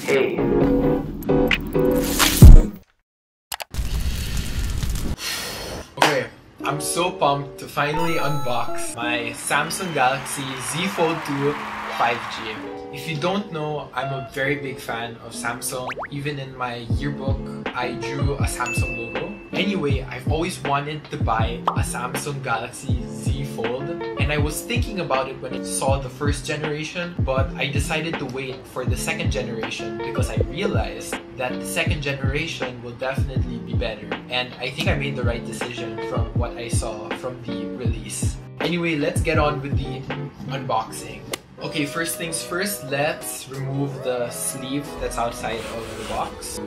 Hey. Okay, I'm so pumped to finally unbox my Samsung Galaxy Z Fold 2 5G. If you don't know, I'm a very big fan of Samsung. Even in my yearbook, I drew a Samsung logo. Anyway, I've always wanted to buy a Samsung Galaxy Z Fold, and I was thinking about it when I saw the first generation, but I decided to wait for the second generation because I realized that the second generation will definitely be better. And I think I made the right decision from what I saw from the release. Anyway, let's get on with the unboxing. Okay, first things first, let's remove the sleeve that's outside of the box.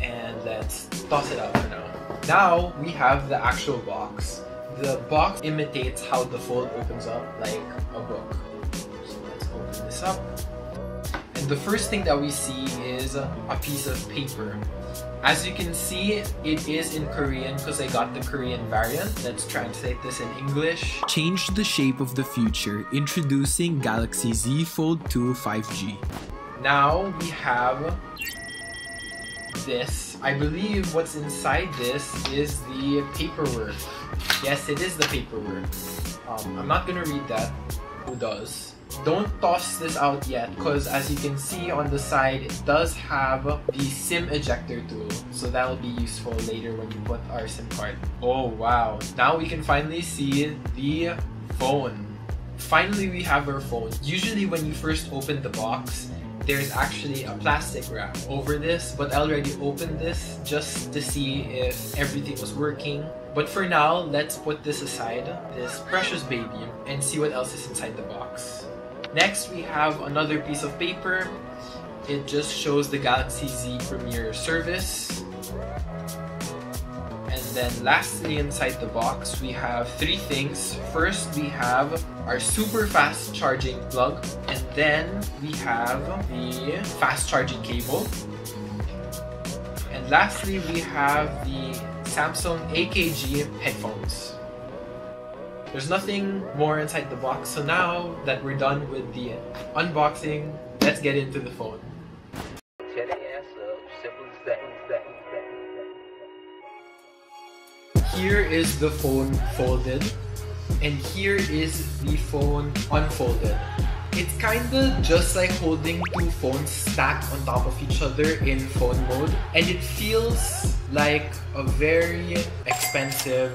And let's toss it out for now. Now, we have the actual box. The box imitates how the Fold opens up like a book. So let's open this up. And the first thing that we see is a piece of paper. As you can see, it is in Korean because I got the Korean variant. Let's translate this in English. Change the shape of the future. Introducing Galaxy Z Fold 2 5G. Now we have this. I believe what's inside this is the paperwork. Yes, it is the paperwork. I'm not gonna read that. Who does? Don't toss this out yet because as you can see on the side, it does have the SIM ejector tool. So that'll be useful later when you put our SIM card. Oh wow, now we can finally see the phone. Finally, we have our phone. Usually when you first open the box, there's actually a plastic wrap over this, but I already opened this just to see if everything was working. But for now, let's put this aside, this precious baby, and see what else is inside the box. Next, we have another piece of paper. It just shows the Galaxy Z Premier service. And then lastly, inside the box, we have three things. First, we have our super fast charging plug. And then we have the fast charging cable. And lastly, we have the Samsung AKG headphones. There's nothing more inside the box, so now that we're done with the unboxing, let's get into the phone. Here is the phone folded, and here is the phone unfolded. It's kinda just like holding two phones stacked on top of each other in phone mode, and it feels like a very expensive,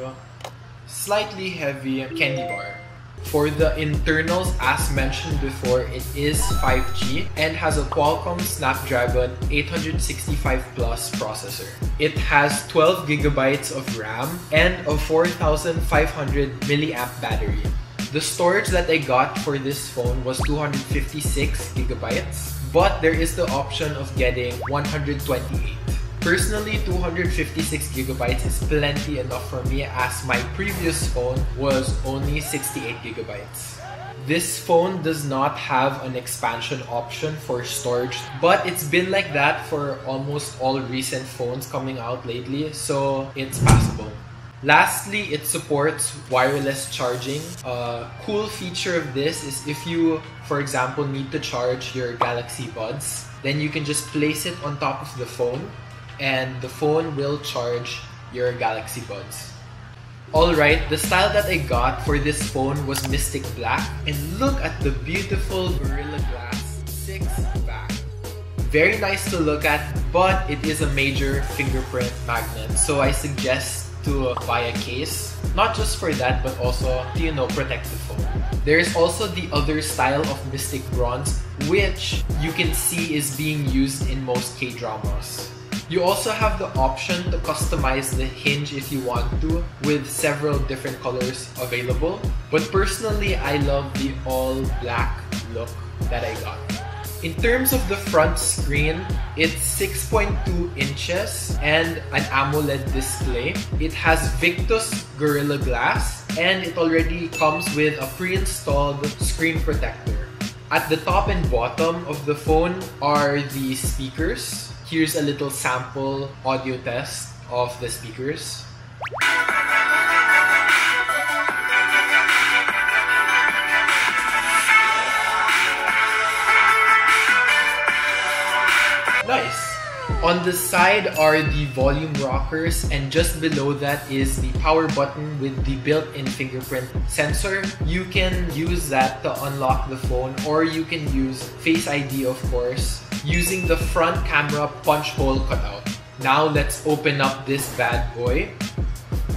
slightly heavy candy bar. For the internals, as mentioned before, it is 5G and has a Qualcomm Snapdragon 865 Plus processor. It has 12 gigabytes of RAM and a 4500 milliamp battery. The storage that I got for this phone was 256 gigabytes, but there is the option of getting 128. Personally, 256 gigabytes is plenty enough for me as my previous phone was only 68 gigabytes. This phone does not have an expansion option for storage, but it's been like that for almost all recent phones coming out lately, so it's passable. Lastly, it supports wireless charging. A cool feature of this is if you, for example, need to charge your Galaxy Buds, then you can just place it on top of the phone and the phone will charge your Galaxy Buds. Alright, the style that I got for this phone was Mystic Black, and look at the beautiful Gorilla Glass 6 back. Very nice to look at, but it is a major fingerprint magnet, so I suggest to buy a case, not just for that but also to protect the phone. There is also the other style of Mystic Bronze, which you can see is being used in most K-dramas. You also have the option to customize the hinge if you want to, with several different colors available. But personally, I love the all black look that I got. In terms of the front screen, it's 6.2 inches and an AMOLED display. It has Victus Gorilla Glass and it already comes with a pre-installed screen protector. At the top and bottom of the phone are the speakers. Here's a little sample audio test of the speakers. Nice! On the side are the volume rockers, and just below that is the power button with the built-in fingerprint sensor. You can use that to unlock the phone, or you can use Face ID, of course, using the front camera punch hole cutout. Now let's open up this bad boy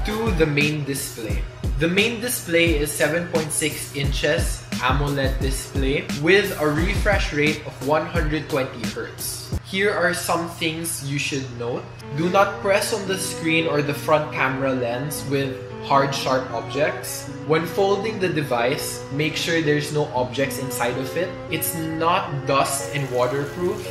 to the main display. The main display is 7.6 inches AMOLED display with a refresh rate of 120 Hz. Here are some things you should note. Do not press on the screen or the front camera lens with hard, sharp objects. When folding the device, make sure there's no objects inside of it. It's not dust and waterproof.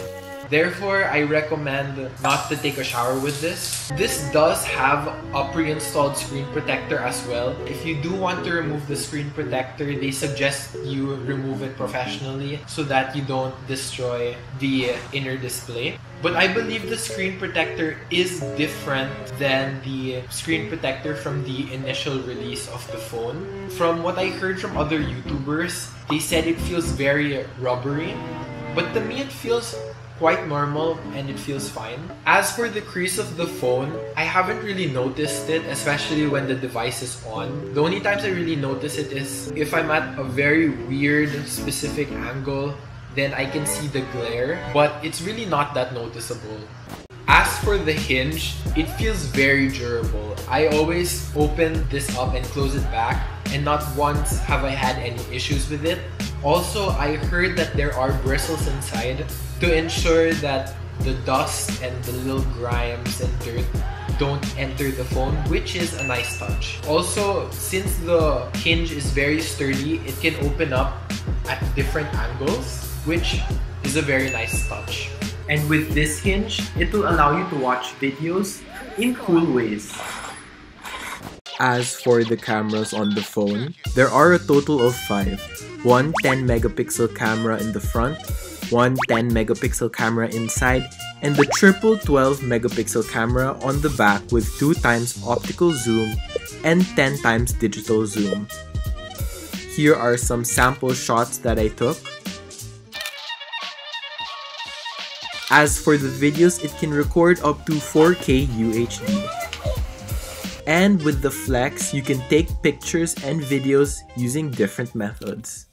Therefore, I recommend not to take a shower with this. This does have a pre-installed screen protector as well. If you do want to remove the screen protector, they suggest you remove it professionally so that you don't destroy the inner display. But I believe the screen protector is different than the screen protector from the initial release of the phone. From what I heard from other YouTubers, they said it feels very rubbery. But to me, it feels quite normal and it feels fine. As for the crease of the phone, I haven't really noticed it, especially when the device is on. The only times I really notice it is if I'm at a very weird specific angle, then I can see the glare, but it's really not that noticeable. As for the hinge, it feels very durable. I always open this up and close it back, and not once have I had any issues with it. Also, I heard that there are bristles inside to ensure that the dust and the little grimes and dirt don't enter the phone, which is a nice touch. Also, since the hinge is very sturdy, it can open up at different angles, which is a very nice touch. And with this hinge, it will allow you to watch videos in cool ways. As for the cameras on the phone, there are a total of 5. One 10 megapixel camera in the front, one 10 megapixel camera inside, and the triple 12 megapixel camera on the back with 2 times optical zoom and 10 times digital zoom. Here are some sample shots that I took. As for the videos, it can record up to 4K UHD. And with the Flex, you can take pictures and videos using different methods.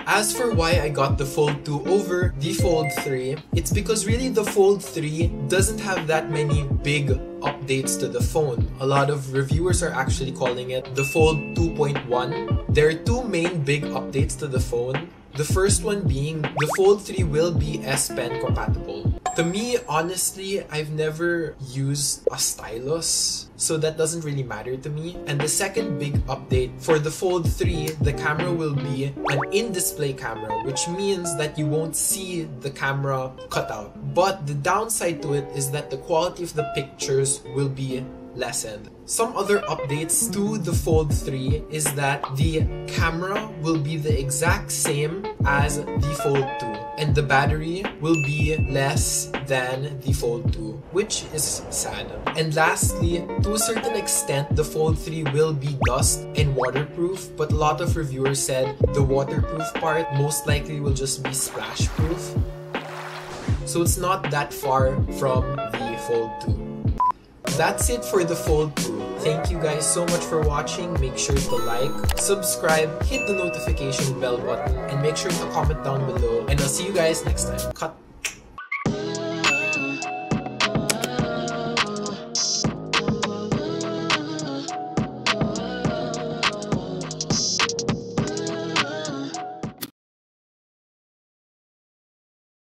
As for why I got the Fold 2 over the Fold 3, it's because really the Fold 3 doesn't have that many big updates to the phone. A lot of reviewers are actually calling it the Fold 2.1. There are 2 main big updates to the phone. The first one being the Fold 3 will be S Pen compatible. To me, honestly, I've never used a stylus, so that doesn't really matter to me. And the second big update for the Fold 3, the camera will be an in-display camera, which means that you won't see the camera cutout. But the downside to it is that the quality of the pictures will be lessened. Some other updates to the Fold 3 is that the camera will be the exact same as the Fold 2 and the battery will be less than the Fold 2, which is sad. And lastly, to a certain extent, the Fold 3 will be dust and waterproof, but a lot of reviewers said the waterproof part most likely will just be splash proof. So it's not that far from the Fold 2. That's it for the Fold 2. Thank you guys so much for watching. Make sure to like, subscribe, hit the notification bell button, and make sure to comment down below. And I'll see you guys next time. Cut!